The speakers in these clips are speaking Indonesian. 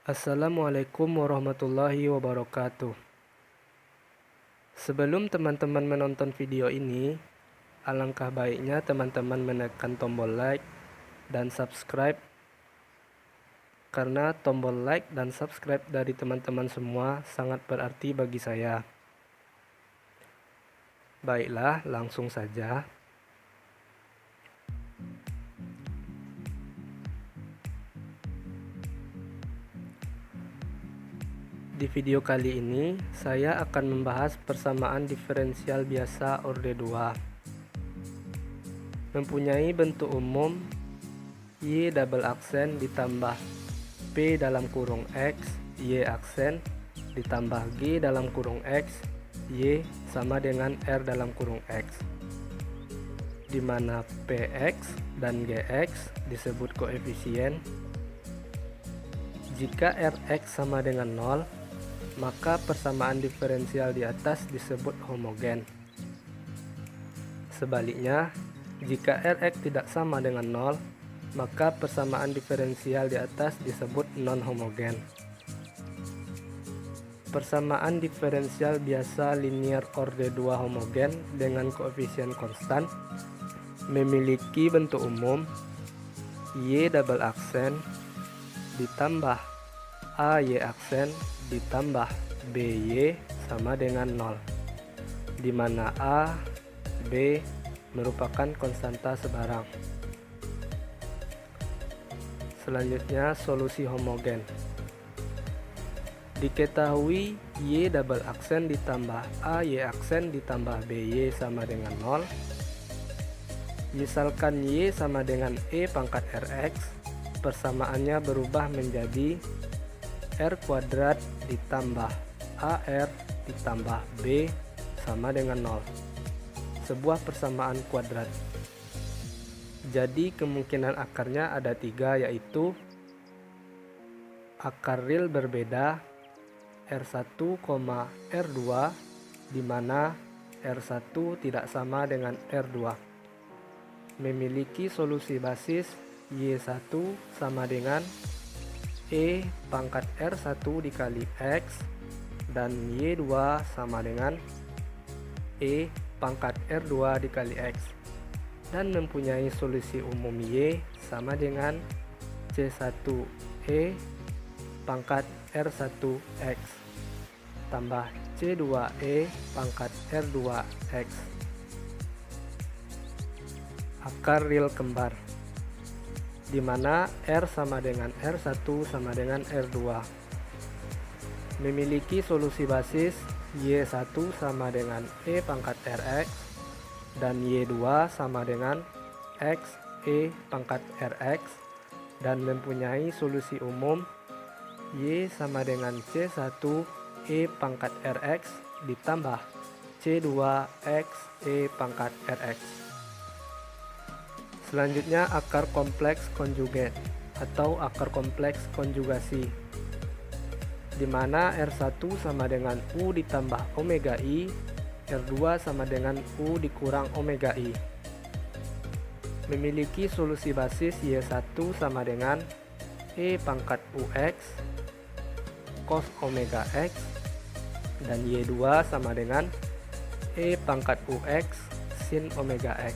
Assalamualaikum warahmatullahi wabarakatuh. Sebelum teman-teman menonton video ini, alangkah baiknya teman-teman menekan tombol like dan subscribe, karena tombol like dan subscribe dari teman-teman semua sangat berarti bagi saya. Baiklah, langsung saja. Di video kali ini, saya akan membahas persamaan diferensial biasa orde 2. Mempunyai bentuk umum Y double aksen ditambah P dalam kurung X, Y aksen ditambah G dalam kurung X, Y sama dengan R dalam kurung X, di mana Px dan Gx disebut koefisien. Jika Rx sama dengan 0, maka persamaan diferensial di atas disebut homogen. Sebaliknya, jika Rx tidak sama dengan 0, maka persamaan diferensial di atas disebut non-homogen. Persamaan diferensial biasa linear orde 2 homogen dengan koefisien konstan memiliki bentuk umum Y double aksen ditambah AY aksen ditambah BY sama dengan 0, di mana A, B merupakan konstanta sebarang. Selanjutnya, solusi homogen. Diketahui Y double aksen ditambah AY aksen ditambah BY sama dengan 0. Misalkan Y sama dengan E pangkat Rx, persamaannya berubah menjadi R kuadrat ditambah AR ditambah B sama dengan 0. Sebuah persamaan kuadrat. Jadi kemungkinan akarnya ada 3, yaitu akar real berbeda R1, R2, di mana R1 tidak sama dengan R2. Memiliki solusi basis Y1 sama dengan E pangkat R1 dikali X, dan Y2 sama dengan E pangkat R2 dikali X, dan mempunyai solusi umum Y sama dengan C1E pangkat R1X tambah C2E pangkat R2X. Akar real kembar, di mana R sama dengan R1 sama dengan R2. Memiliki solusi basis Y1 sama dengan E pangkat Rx, dan Y2 sama dengan X E pangkat Rx, dan mempunyai solusi umum Y sama dengan C1 E pangkat Rx ditambah C2X E pangkat Rx. Selanjutnya, akar kompleks konjugat atau akar kompleks konjugasi, di mana R1 sama dengan U ditambah omega I, R2 sama dengan U dikurang omega I. Memiliki solusi basis Y1 sama dengan E pangkat UX cos omega X, dan Y2 sama dengan E pangkat UX sin omega X,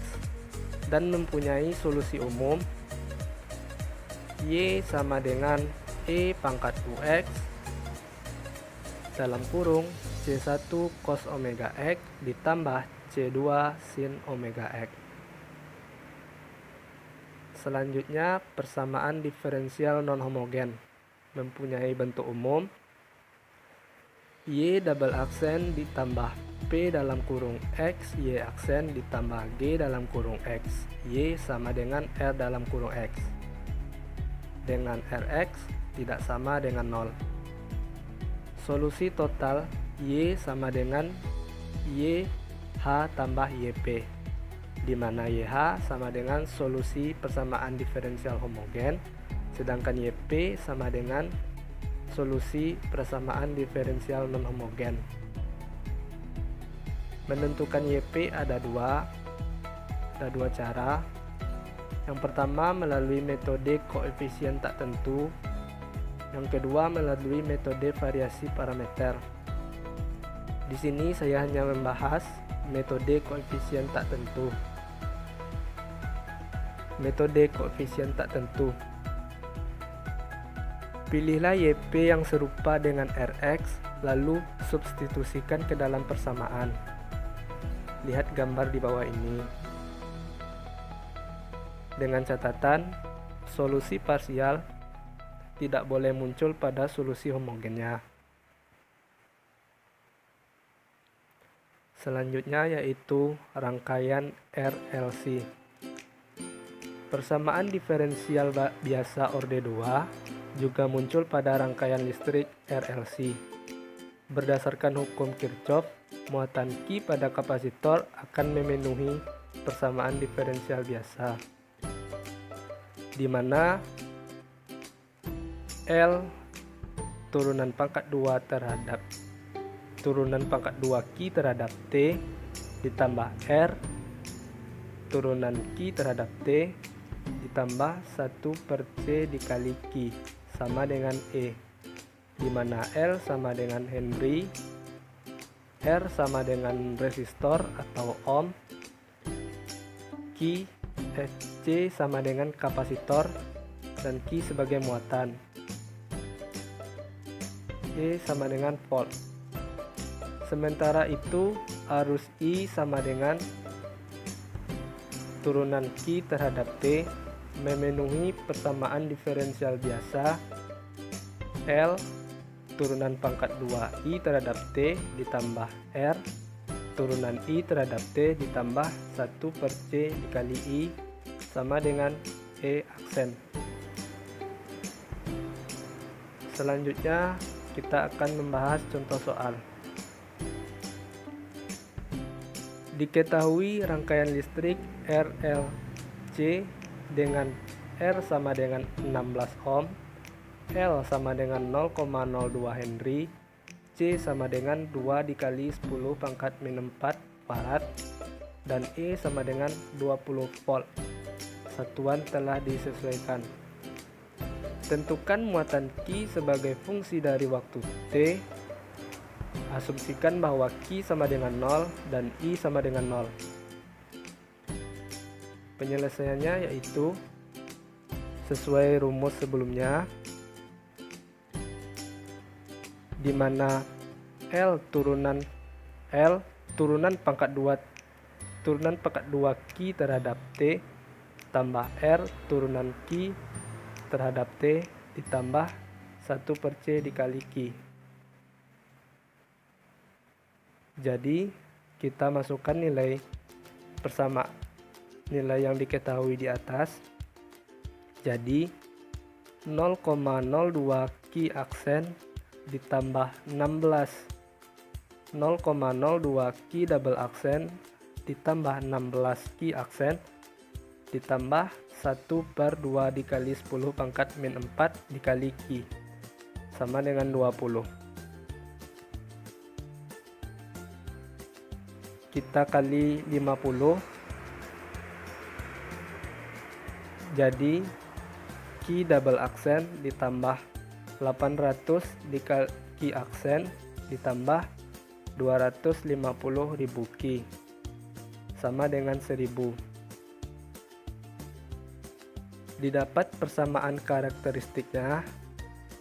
dan mempunyai solusi umum Y sama dengan E pangkat UX dalam kurung C1 cos omega X ditambah C2 sin omega X. Selanjutnya, persamaan diferensial non-homogen mempunyai bentuk umum Y double aksen ditambah P dalam kurung X, Y aksen ditambah G dalam kurung X, Y sama dengan R dalam kurung X, dengan Rx tidak sama dengan 0. Solusi total Y sama dengan YH tambah YP, di mana YH sama dengan solusi persamaan diferensial homogen, sedangkan YP sama dengan solusi persamaan diferensial non-homogen. Menentukan YP ada dua cara. Yang pertama melalui metode koefisien tak tentu, Yang kedua, melalui metode variasi parameter. Di sini saya hanya membahas metode koefisien tak tentu. Metode koefisien tak tentu. Pilihlah YP yang serupa dengan Rx, lalu substitusikan ke dalam persamaan. Lihat gambar di bawah ini. Dengan catatan, solusi parsial tidak boleh muncul pada solusi homogennya. Selanjutnya yaitu rangkaian RLC. Persamaan diferensial biasa orde 2 juga muncul pada rangkaian listrik RLC. Berdasarkan hukum Kirchhoff, muatan Q pada kapasitor akan memenuhi persamaan diferensial biasa, di mana L turunan pangkat 2 terhadap turunan pangkat 2 Q terhadap T ditambah R turunan Q terhadap T ditambah 1/C dikali Q sama dengan E, di mana L sama dengan Henry, R sama dengan resistor atau ohm, C sama dengan kapasitor, dan Q sebagai muatan, E sama dengan volt. Sementara itu arus I sama dengan turunan Q terhadap T memenuhi persamaan diferensial biasa L turunan pangkat 2 I terhadap T ditambah R turunan I terhadap T ditambah 1/C dikali I sama dengan E aksen. Selanjutnya kita akan membahas contoh soal. Diketahui rangkaian listrik RLC dengan R sama dengan 16 ohm, L sama dengan 0,02 Henry, C sama dengan 2 dikali 10 pangkat min 4 farad, dan E sama dengan 20 volt. Satuan telah disesuaikan. Tentukan muatan Q sebagai fungsi dari waktu T. Asumsikan bahwa Q sama dengan 0 dan I sama dengan 0. Penyelesaiannya yaitu sesuai rumus sebelumnya, di mana L turunan pangkat 2 Q terhadap T tambah R turunan Q terhadap T ditambah 1/C dikali Q. Jadi kita masukkan nilai yang diketahui di atas. Jadi 0,02 Q aksen ditambah 16 0,02 Q double aksen ditambah 16 Q aksen ditambah 1/2 dikali 10 pangkat min 4 dikali Q sama dengan 20. Kita kali 50, jadi Q double aksen ditambah 800 dikali Q aksen ditambah 250.000 Q sama dengan 1000. Didapat persamaan karakteristiknya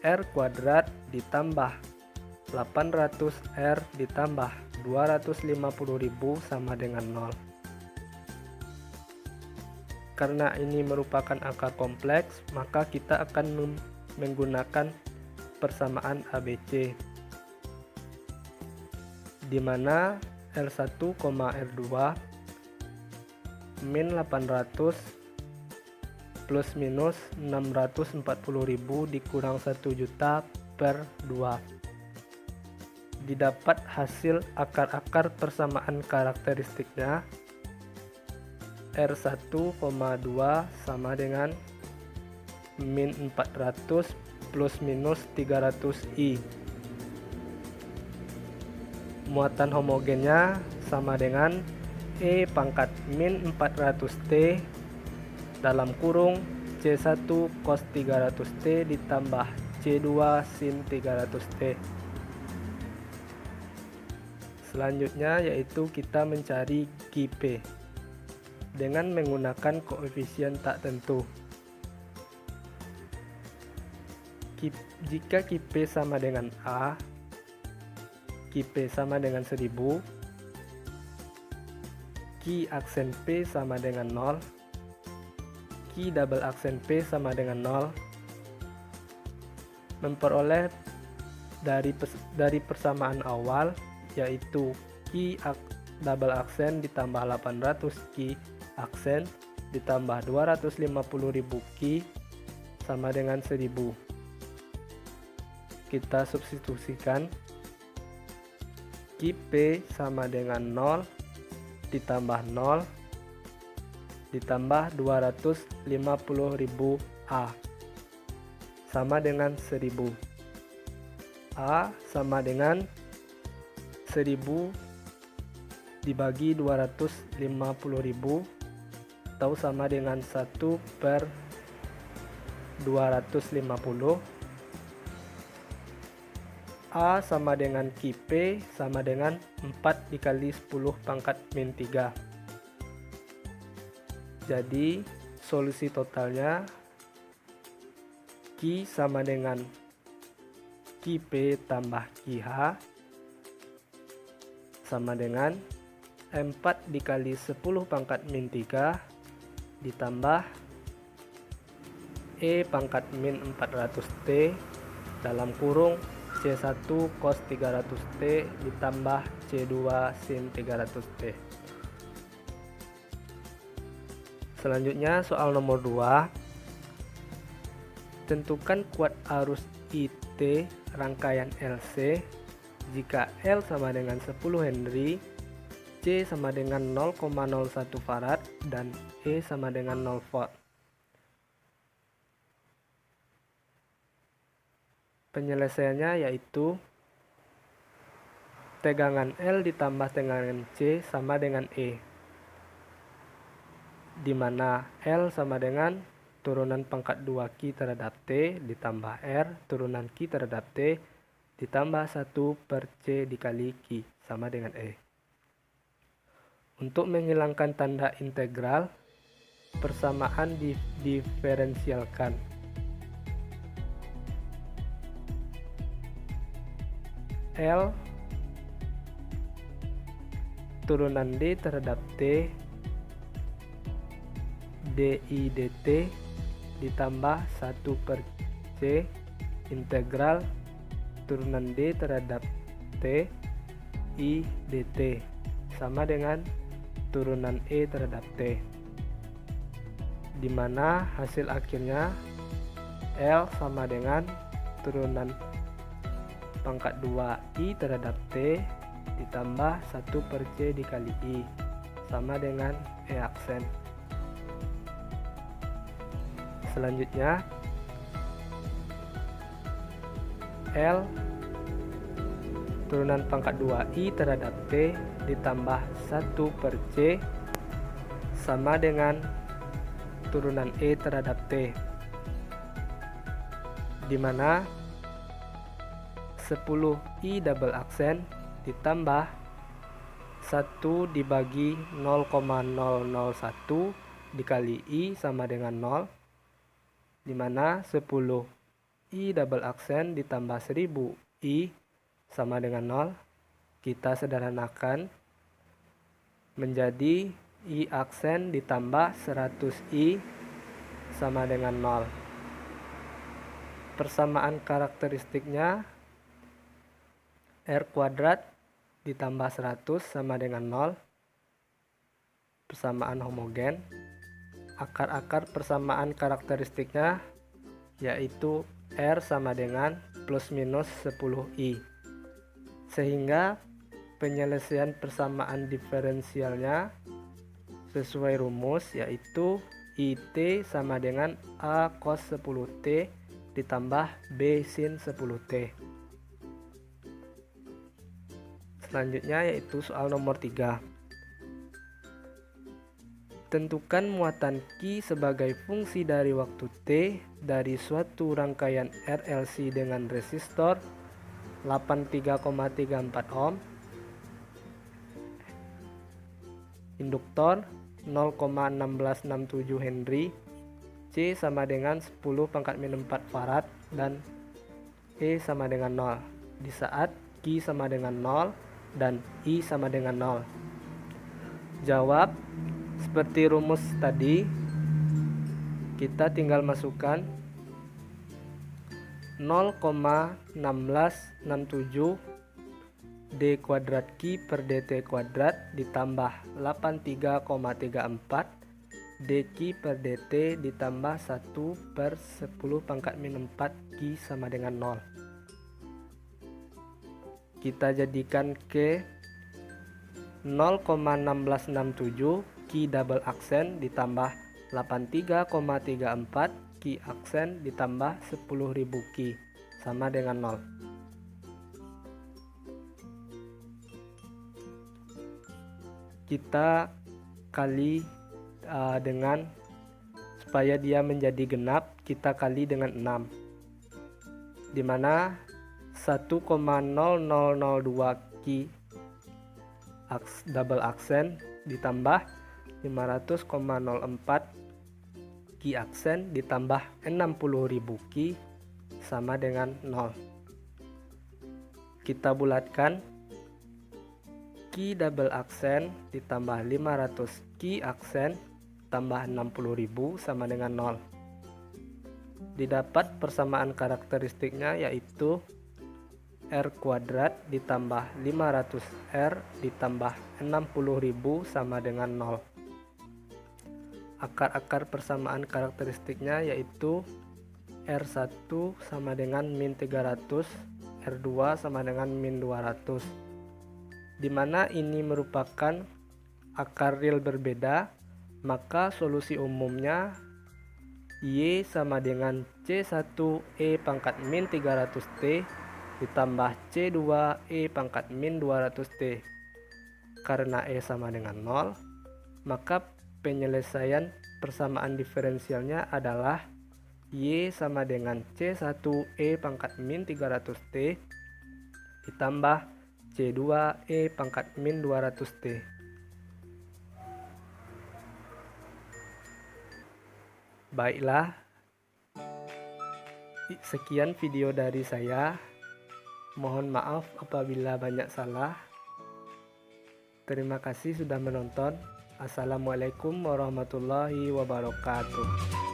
R kuadrat ditambah 800 R ditambah 250.000 sama dengan 0. Karena ini merupakan angka kompleks, maka kita akan menggunakan persamaan ABC, di mana R1, R2 min 800 plus minus 640.000 dikurang 1 juta per 2. Didapat hasil akar-akar persamaan karakteristiknya R1,2 sama dengan min 400 plus minus 300i. Muatan homogennya sama dengan E pangkat min 400T dalam kurung C1 cos 300T ditambah C2 sin 300T. Selanjutnya yaitu kita mencari Qp dengan menggunakan koefisien tak tentu. Jika Qp sama dengan A, Qp sama dengan 1000, Q aksen P sama dengan 0, Q double aksen P sama dengan 0, memperoleh dari persamaan awal yaitu Q double aksen ditambah 800 Q aksen ditambah 250.000 Q sama dengan 1000. Kita substitusikan Qp sama dengan 0 ditambah 0 ditambah 250.000 A sama dengan 1000. A sama dengan 1000 dibagi 250.000 atau sama dengan 1/250. A sama dengan Qp sama dengan 4 dikali 10 pangkat min 3. Jadi solusi totalnya Q sama dengan Qp tambah Qh sama dengan 4 dikali 10 pangkat min 3 ditambah E pangkat min 400T dalam kurung C1 cos 300T ditambah C2 sin 300T. Selanjutnya soal nomor 2. Tentukan kuat arus IT rangkaian LC jika L sama dengan 10 Henry, C sama dengan 0,01 Farad dan E sama dengan 0 Volt. Penyelesaiannya yaitu tegangan L ditambah tegangan C sama dengan E, di mana L sama dengan turunan pangkat 2Q terhadap T ditambah R turunan Q terhadap T ditambah 1/C dikali Q sama dengan E. Untuk menghilangkan tanda integral, persamaan diferensialkan. L turunan D terhadap T DI dt ditambah 1/C integral turunan D terhadap T I dt sama dengan turunan E terhadap T, di mana hasil akhirnya L sama dengan turunan pangkat 2I terhadap T ditambah 1/C dikali I sama dengan E aksen. Selanjutnya L turunan pangkat 2I terhadap T ditambah 1/C sama dengan turunan E terhadap T, di mana 10I double aksen ditambah 1 dibagi 0,001 dikali I sama dengan 0, di mana 10I double aksen ditambah 1000 I sama dengan 0. Kita sederhanakan menjadi I aksen ditambah 100I sama dengan 0. Persamaan karakteristiknya R kuadrat ditambah 100 sama dengan 0. Persamaan homogen. Akar-akar persamaan karakteristiknya yaitu R sama dengan plus minus 10I. Sehingga penyelesaian persamaan diferensialnya sesuai rumus yaitu IT sama dengan A cos 10T ditambah B sin 10T. Selanjutnya yaitu soal nomor 3. Tentukan muatan Q sebagai fungsi dari waktu T dari suatu rangkaian RLC dengan resistor 83,34 ohm, induktor 0,1667 Henry, C sama dengan 10⁻⁴ farad, dan E sama dengan 0 di saat Q sama dengan 0 dan I sama dengan 0. Jawab seperti rumus tadi, kita tinggal masukkan 0,1667 D kuadrat Q per dt kuadrat ditambah 83,34 dQ per dt ditambah 1 per 10⁻⁴ Q sama dengan 0. Kita jadikan ke 0,1667 Q double aksen ditambah 83,34 Q aksen ditambah 10.000 Q sama dengan 0. Kita kali dengan, supaya dia menjadi genap, kita kali dengan 6, dimana 1,0002 Q double aksen ditambah 500,04 Q aksen ditambah 60.000 Q sama dengan 0. Kita bulatkan Q double aksen ditambah 500 Q aksen tambah 60.000 sama dengan 0. Didapat persamaan karakteristiknya, yaitu R kuadrat ditambah 500R ditambah 60.000 sama dengan 0. Akar-akar persamaan karakteristiknya yaitu R1 sama dengan min 300, R2 sama dengan min 200, dimana ini merupakan akar real berbeda, maka solusi umumnya Y sama dengan C1E pangkat min 300T ditambah C2E pangkat min 200T. Karena E sama dengan 0, maka penyelesaian persamaan diferensialnya adalah Y sama dengan C1E pangkat min 300T ditambah C2E pangkat min 200T. Baiklah, sekian video dari saya. Mohon maaf apabila banyak salah. Terima kasih sudah menonton. Assalamualaikum warahmatullahi wabarakatuh.